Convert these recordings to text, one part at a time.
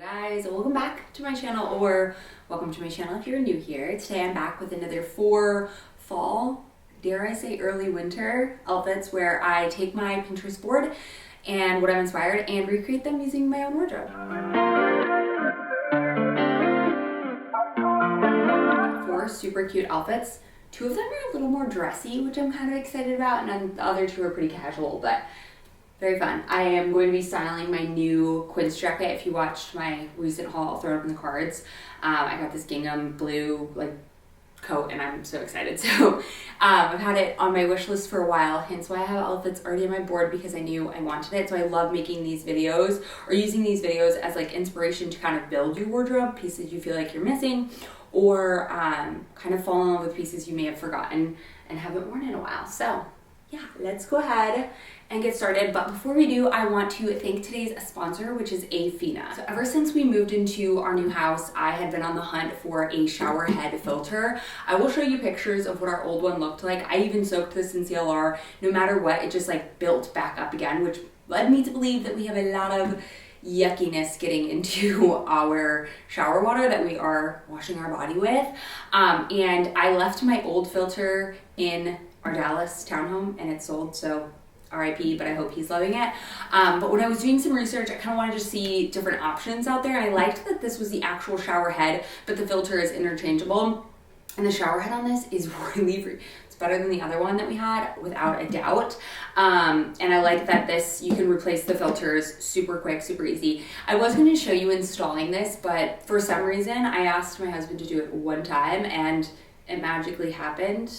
Guys, welcome back to my channel, or welcome to my channel if you're new here. Today I'm back with another 4 fall, dare I say early winter outfits where I take my Pinterest board and what I'm inspired and recreate them using my own wardrobe. 4 super cute outfits. 2 of them are a little more dressy, which I'm kind of excited about, and then the other 2 are pretty casual, but very fun. I am going to be styling my new quince jacket. If you watched my recent haul, I'll throw it up in the cards. I got this gingham blue coat and I'm so excited. So I've had it on my wish list for a while, hence why I have outfits already on my board, because I knew I wanted it. So I love making these videos or using these videos as inspiration to kind of build your wardrobe, pieces you feel like you're missing, or kind of fall in love with pieces you may have forgotten and haven't worn in a while. So yeah, let's go ahead and get started. But before we do, I want to thank today's sponsor, which is Afina. So ever since we moved into our new house, I had been on the hunt for a shower head filter. I will show you pictures of what our old one looked like. I even soaked this in CLR. No matter what, it just built back up again, which led me to believe that we have a lot of yuckiness getting into our shower water that we are washing our body with. And I left my old filter in our Dallas townhome and it's sold, so RIP, but I hope he's loving it. But when I was doing some research, I kind of wanted to see different options out there, and I liked that this was the actual shower head, but the filter is interchangeable. And the shower head on this is really, it's better than the other one that we had, without a doubt. And I like that you can replace the filters super quick, super easy. I was going to show you installing this, but for some reason, I asked my husband to do it one time, and it magically happened.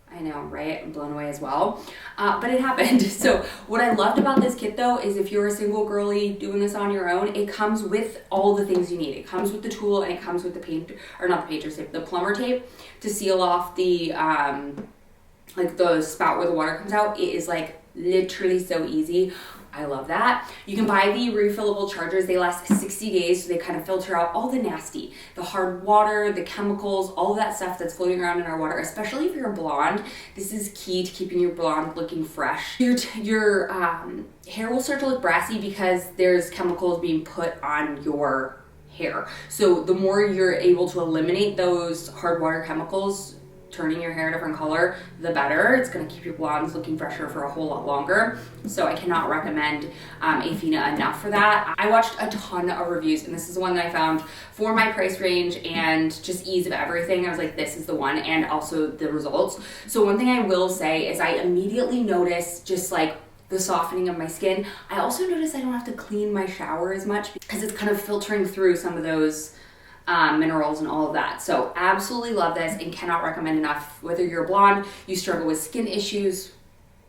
I know, right? I'm blown away as well. But it happened. So what I loved about this kit though is if you're a single girly doing this on your own, it comes with all the things you need. It comes with the tool and it comes with the the plumber tape to seal off the the spout where the water comes out. It is literally so easy. I love that. You can buy the refillable chargers. They last 60 days, so they kind of filter out all the nasty, the hard water, the chemicals, all of that stuff that's floating around in our water, especially if you're a blonde. This is key to keeping your blonde looking fresh. Your hair will start to look brassy because there's chemicals being put on your hair. So the more you're able to eliminate those hard water chemicals, turning your hair a different color, the better. It's going to keep your blondes looking fresher for a whole lot longer. So I cannot recommend Afina enough for that. I watched a ton of reviews, and this is the one that I found for my price range and just ease of everything. I was like, this is the one, and also the results. So one thing I will say is I immediately noticed just the softening of my skin. I also noticed I don't have to clean my shower as much because it's kind of filtering through some of those minerals and all of that. So absolutely love this and cannot recommend enough. Whether you're blonde, you struggle with skin issues,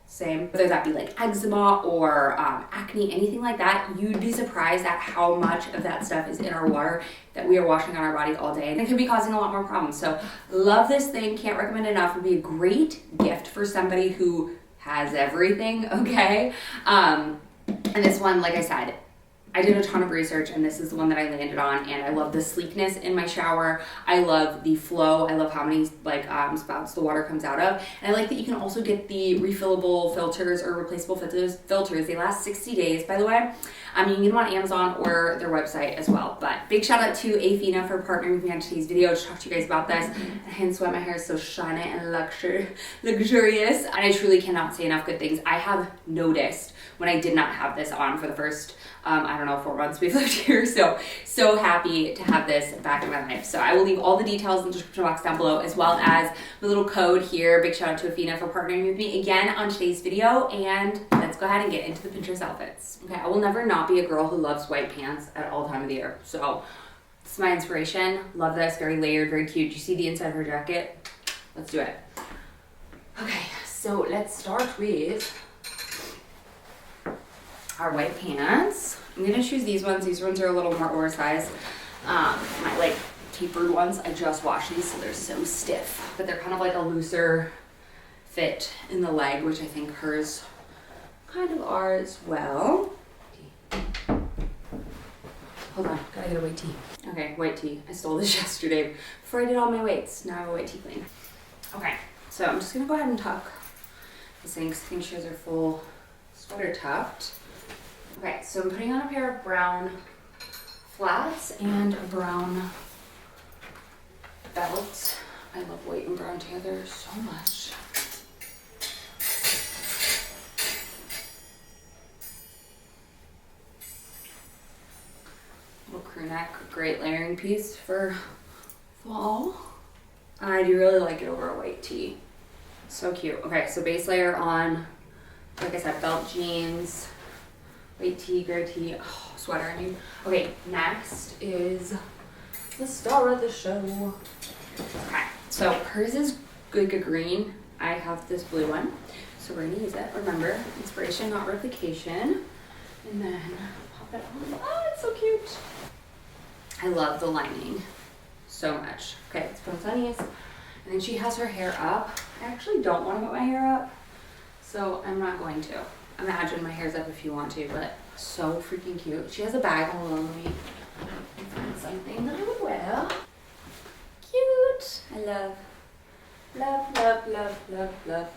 same, whether that be eczema or acne, anything like that, you'd be surprised at how much of that stuff is in our water that we are washing on our body all day, and it could be causing a lot more problems. So love this thing, can't recommend it enough. It would be a great gift for somebody who has everything, okay? And this one, like I said, I did a ton of research, and this is the one that I landed on, and I love the sleekness in my shower. I love the flow. I love how many spouts the water comes out of. And I like that you can also get the refillable filters or replaceable filters. They last 60 days, by the way. You can get them on Amazon or their website as well. But big shout out to Afina for partnering with me on today's video to talk to you guys about this, and hence why my hair is so shiny and luxurious. And I truly cannot say enough good things. I have noticed when I did not have this on for the first 4 months we've lived here. So happy to have this back in my life. So I will leave all the details in the description box down below, as well as the little code here. Big shout out to Afina for partnering with me again on today's video. And let's go ahead and get into the Pinterest outfits. Okay, I will never not be a girl who loves white pants at all time of the year. So this is my inspiration. Love this, very layered, very cute. You see the inside of her jacket? Let's do it. Okay, so let's start with our white pants. I'm gonna choose these ones. These ones are a little more oversized. My tapered ones, I just washed these, so they're so stiff. But they're kind of a looser fit in the leg, which I think hers kind of are as well. Hold on, gotta get a white tee. Okay, white tee. I stole this yesterday before I did all my weights. Now I have a white tee clean. Okay, so I'm just gonna go ahead and tuck this thing because I think she has her full sweater tucked. Okay, so I'm putting on a pair of brown flats and a brown belt. I love white and brown together so much. Little crew neck, great layering piece for fall. I do really like it over a white tee. So cute. Okay, so base layer on, like I said, belt jeans, white tee, gray tee, oh, sweater, I mean. Okay, next is the star of the show. Okay, so hers is like a green. I have this blue one, so we're gonna use it. Remember, inspiration, not replication. And then pop it on. Oh, it's so cute. I love the lining so much. Okay, let's put on these. And then she has her hair up. I actually don't want to put my hair up, so I'm not going to. Imagine my hair's up if you want to, but so freaking cute. She has a bag. Hold on, let me find something that I would wear. Cute. I love, love, love, love, love, love.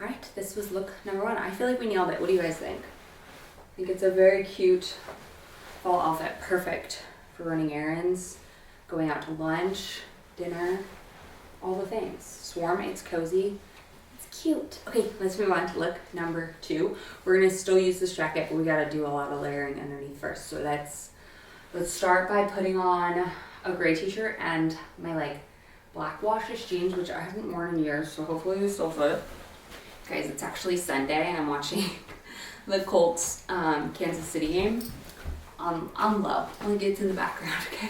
All right, this was look number one. I feel like we nailed it. What do you guys think? I think it's a very cute fall outfit. Perfect for running errands, going out to lunch, dinner, all the things. It's warm, it's cozy, it's cute. Okay, let's move on to look number two. We're gonna still use this jacket, but we gotta do a lot of layering underneath first. So let's start by putting on a gray t-shirt and my like black washish jeans, which I haven't worn in years, so hopefully they still fit. Guys, it's actually Sunday and I'm watching the Colts Kansas City game on low. I'll get to the background, okay?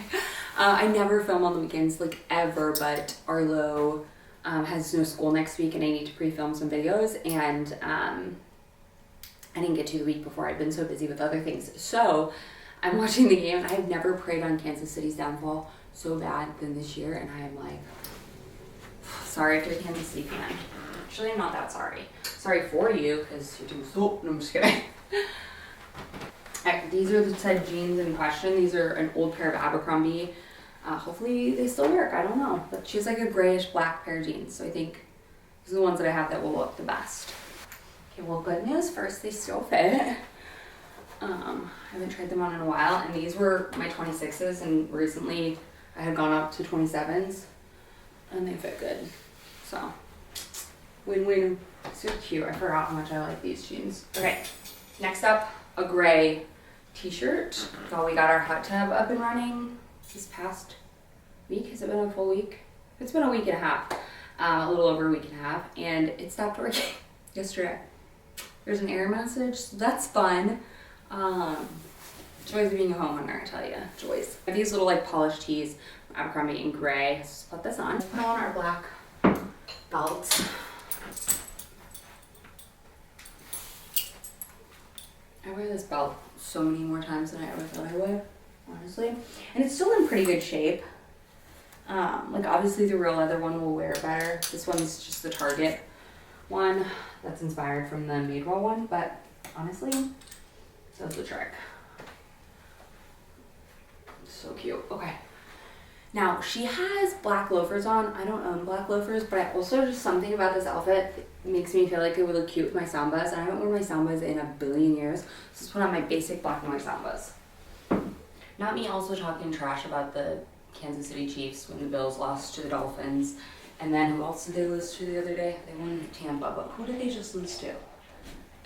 I never film on the weekends, like ever, but Arlo has no school next week and I need to pre-film some videos, and I didn't get to the week before. I'd been so busy with other things. So I'm watching the game and I've never prayed on Kansas City's downfall so bad than this year, and I am like, sorry if you're a Kansas City fan. Actually, I'm not that sorry. Sorry for you, because you're doing so, no, I'm just kidding. These are the said jeans in question. These are an old pair of Abercrombie. Hopefully they still work, I don't know. But she has like a grayish black pair of jeans, so I think these are the ones that I have that will look the best. Okay, well, good news first, they still fit. I haven't tried them on in a while, and these were my 26s, and recently I had gone up to 27s, and they fit good. So, win-win. So cute. I forgot how much I like these jeans. Okay, next up, a gray t-shirt. So we got our hot tub up and running this past week. Has it been a full week? It's been a week and a half, a little over a week and a half, and it stopped working yesterday. There's an error message, so that's fun. Joys of being a homeowner, I tell you, joys. These little like polished tees, Abercrombie in gray. Let's put this on. Let's put on our black belt. I wear this belt so many more times than I ever thought I would, honestly. And it's still in pretty good shape. Like obviously the real leather one will wear better. This one's just the Target one that's inspired from the Madewell one, but honestly, does the trick. So cute. Okay. Now she has black loafers on. I don't own black loafers, but I also just something about this outfit makes me feel like it would look cute with my Sambas. And I haven't worn my Sambas in a billion years. So let's put on my basic black and white Sambas. Not me also talking trash about the Kansas City Chiefs when the Bills lost to the Dolphins. And then who else did they lose to the other day? They won to Tampa, but who did they just lose to?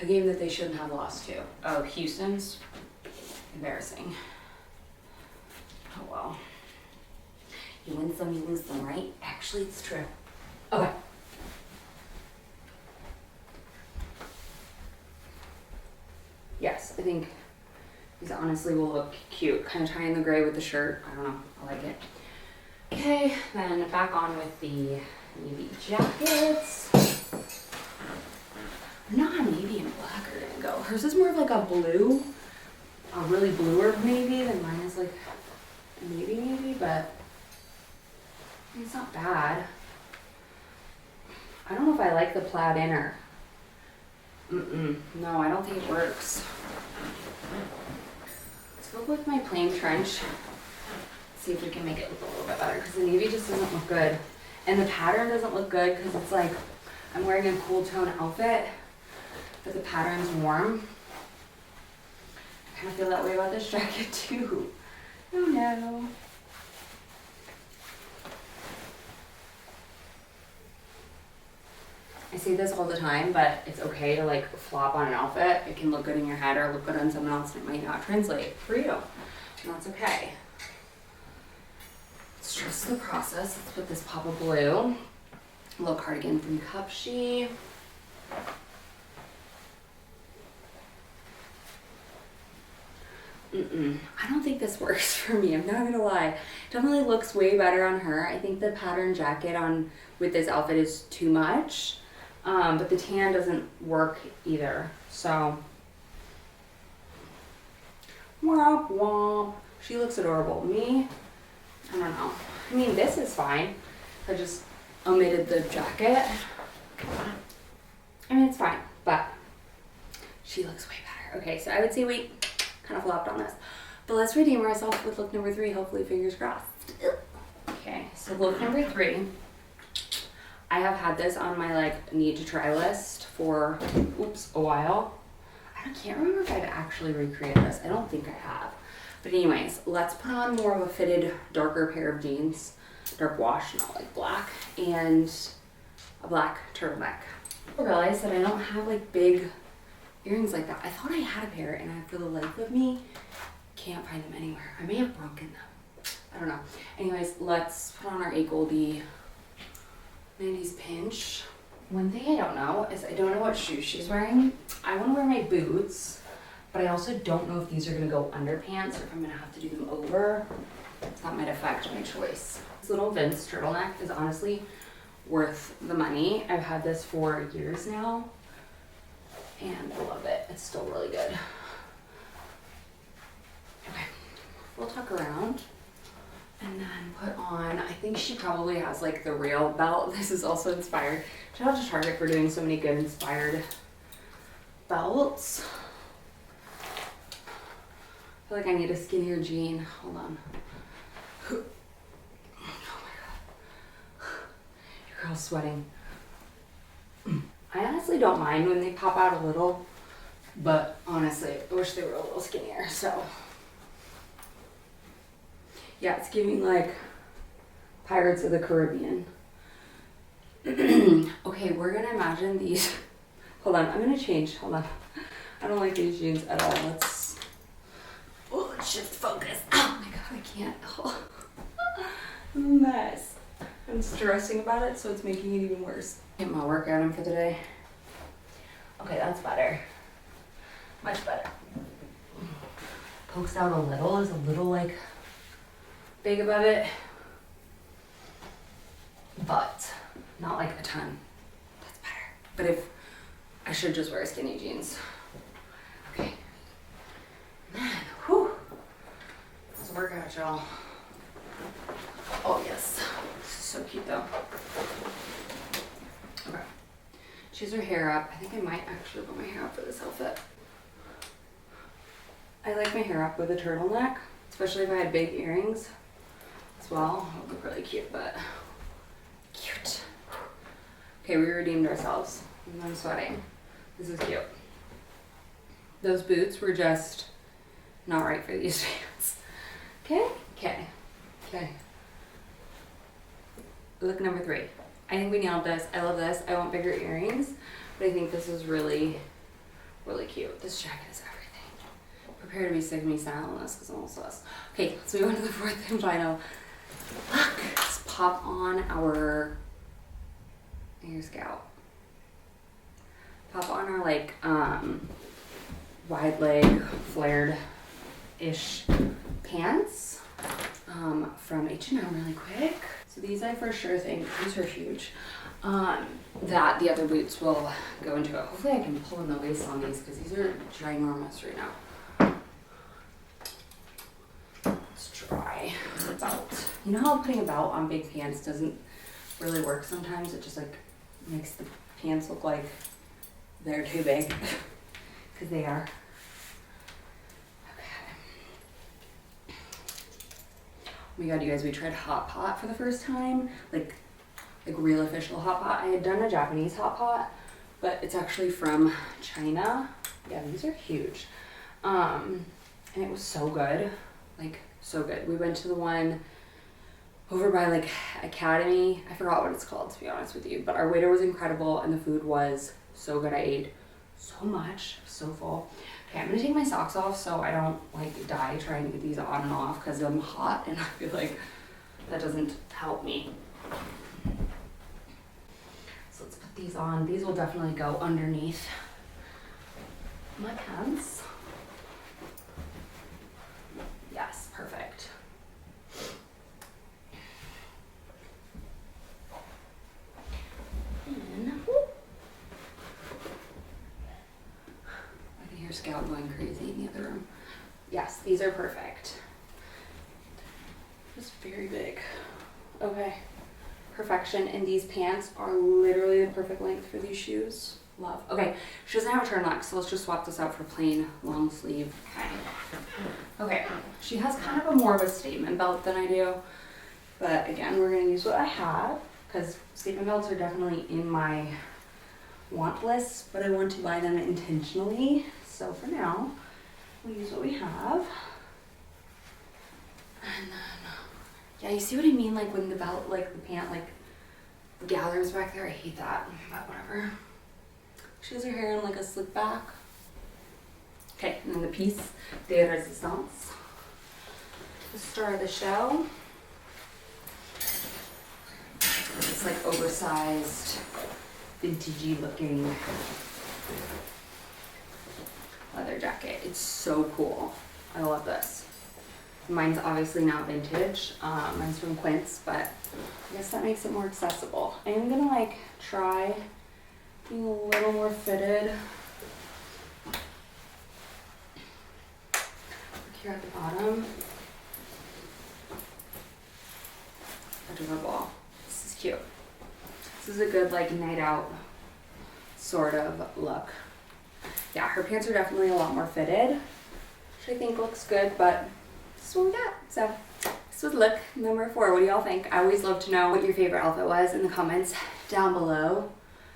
A game that they shouldn't have lost to. Oh, Houston's. Embarrassing. Oh well. You win some, you lose some, right? Actually, it's true. Okay. Yes, I think these honestly will look cute. Kind of tying the gray with the shirt. I don't know. I like it. Okay, then back on with the navy jackets. Not navy and black are gonna go. Hers is more of like a blue, a really bluer navy than mine is like a navy, but it's not bad. I don't know if I like the plaid inner. No, I don't think it works. Let's go with my plain trench. See if we can make it look a little bit better, because the navy just doesn't look good. And the pattern doesn't look good because it's like I'm wearing a cool tone outfit, but the pattern's warm. I kind of feel that way about this jacket too. know. I say this all the time, but it's okay to like flop on an outfit. It can look good in your head or look good on someone else, and it might not translate for you. And that's okay. It's just the process. Let's put this pop of blue. A little cardigan from Cupshe. I don't think this works for me. I'm not gonna lie. Definitely looks way better on her. I think the pattern jacket on with this outfit is too much. But the tan doesn't work either. So, womp womp. She looks adorable. Me, I don't know. I mean, this is fine. I just omitted the jacket. I mean, it's fine, but she looks way better. Okay, so I would say we kind of flopped on this. But let's redeem ourselves with look number 3. Hopefully, fingers crossed. Okay, so look number 3. I have had this on my like need to try list for a while. I can't remember if I've actually recreated this. I don't think I have. But anyways, let's put on more of a fitted darker pair of jeans. Dark wash, not like black. And a black turtleneck. I realized that I don't have like big earrings like that. I thought I had a pair and I, for the life of me, can't find them anywhere. I may have broken them. I don't know. Anyways, let's put on our A Goldie 90s pinch. One thing I don't know is I don't know what shoes she's wearing. I want to wear my boots, but I also don't know if these are going to go under pants or if I'm going to have to do them over. That might affect my choice. This little Vince turtleneck is honestly worth the money. I've had this for years now and I love it. It's still really good. Okay, we'll tuck around. And then put on, I think she probably has like the rail belt. This is also inspired. Shout out to Target for doing so many good inspired belts. I feel like I need a skinnier jean. Hold on. Oh my God. Your girl's sweating. I honestly don't mind when they pop out a little, but honestly, I wish they were a little skinnier, so. Yeah, it's giving like Pirates of the Caribbean. Okay, we're gonna imagine these. Hold on, I'm gonna change. Hold on. I don't like these jeans at all. Let's shift focus. Oh my God, I can't. Oh. I'm a mess. I'm stressing about it, so it's making it even worse. Get my workout in for the day. Okay, that's better. Much better. Pokes out a little, is a little like big above it, but not like a ton. That's better. But if I should just wear skinny jeans. Okay. Man, whew. It's a workout, y'all. Oh yes. This is so cute though. Okay. She has her hair up. I think I might actually put my hair up for this outfit. I like my hair up with a turtleneck, especially if I had big earrings. Well, it would look really cute, but cute. Okay, we redeemed ourselves. I'm sweating. This is cute. Those boots were just not right for these pants. Okay? Okay. Okay. Look number 3. I think we nailed this. I love this. I want bigger earrings, but I think this is really, really cute. This jacket is everything. Prepare to be sick of me styling this because I'm almost sus. Okay, so we go to the 4th and final. Look, let's pop on our, here's Scout. Pop on our like wide leg flared-ish pants from H&M really quick. So these I for sure think, these are huge, that the other boots will go into it. Hopefully I can pull in the waist on these because these are ginormous right now. Let's try the belt. You know how putting a belt on big pants doesn't really work sometimes? It just like makes the pants look like they're too big because they are. Okay. Oh my God, you guys, we tried hot pot for the first time, like real official hot pot. I had done a Japanese hot pot, but it's actually from China. Yeah, these are huge. And it was so good. Like So good. We went to the one over by like Academy. I forgot what it's called, to be honest with you, but our waiter was incredible and the food was so good. I ate so much, so full. Okay, I'm gonna take my socks off so I don't like die trying to get these on and off because I'm hot and I feel like that doesn't help me. So let's put these on. These will definitely go underneath my pants. Yes, perfect. And I can hear Scout going crazy in the other room. Yes, these are perfect. Just very big. Okay, perfection. And these pants are literally the perfect length for these shoes. Love. Okay, she doesn't have a turtleneck, so let's just swap this out for plain long sleeve. Okay, she has kind of a more of a statement belt than I do, but again, we're gonna use what I have because statement belts are definitely in my want list, but I want to buy them intentionally. So for now, we'll use what we have. And then, yeah, you see what I mean? Like when the belt, like the pant, like gathers back there. I hate that, but whatever. She has her hair in like a slick back. Okay, and then the piece de resistance. The star of the show. It's like oversized, vintagey looking leather jacket. It's so cool. I love this. Mine's obviously not vintage. Mine's from Quince, but I guess that makes it more accessible. I am gonna like try being a little more fitted. Look here at the bottom. Adorable. This is cute. This is a good like night out sort of look. Yeah, her pants are definitely a lot more fitted, which I think looks good, but this is what we got. So this was look number 4. What do y'all think? I always love to know what your favorite outfit was in the comments down below.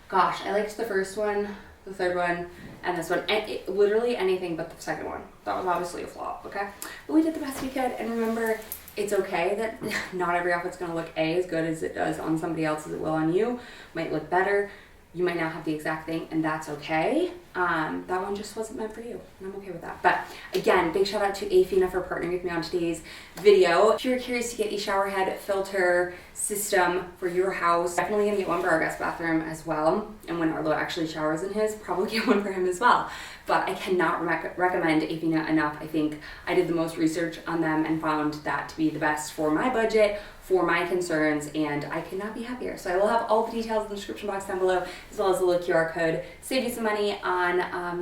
Gosh, I liked the first one, the third one, and this one. And literally anything but the second one. That was obviously a flop, okay? But we did the best we could. And remember, it's okay that not every outfit's gonna look as good as it does on somebody else as it will on you. Might look better. You might not have the exact thing, and that's okay. That one just wasn't meant for you, and I'm okay with that. But again, big shout out to Afina for partnering with me on today's video. If you're curious to get a shower head filter system for your house, definitely gonna get one for our guest bathroom as well. And when Arlo actually showers in his, probably get one for him as well. But I cannot recommend Afina enough. I think I did the most research on them and found that to be the best for my budget, for my concerns, and I could not be happier. So I will have all the details in the description box down below, as well as a little QR code. Save you some money on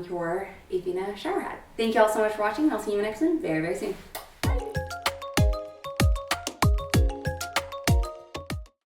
your Afina shower head. Thank you all so much for watching, and I'll see you in my next one very, very soon.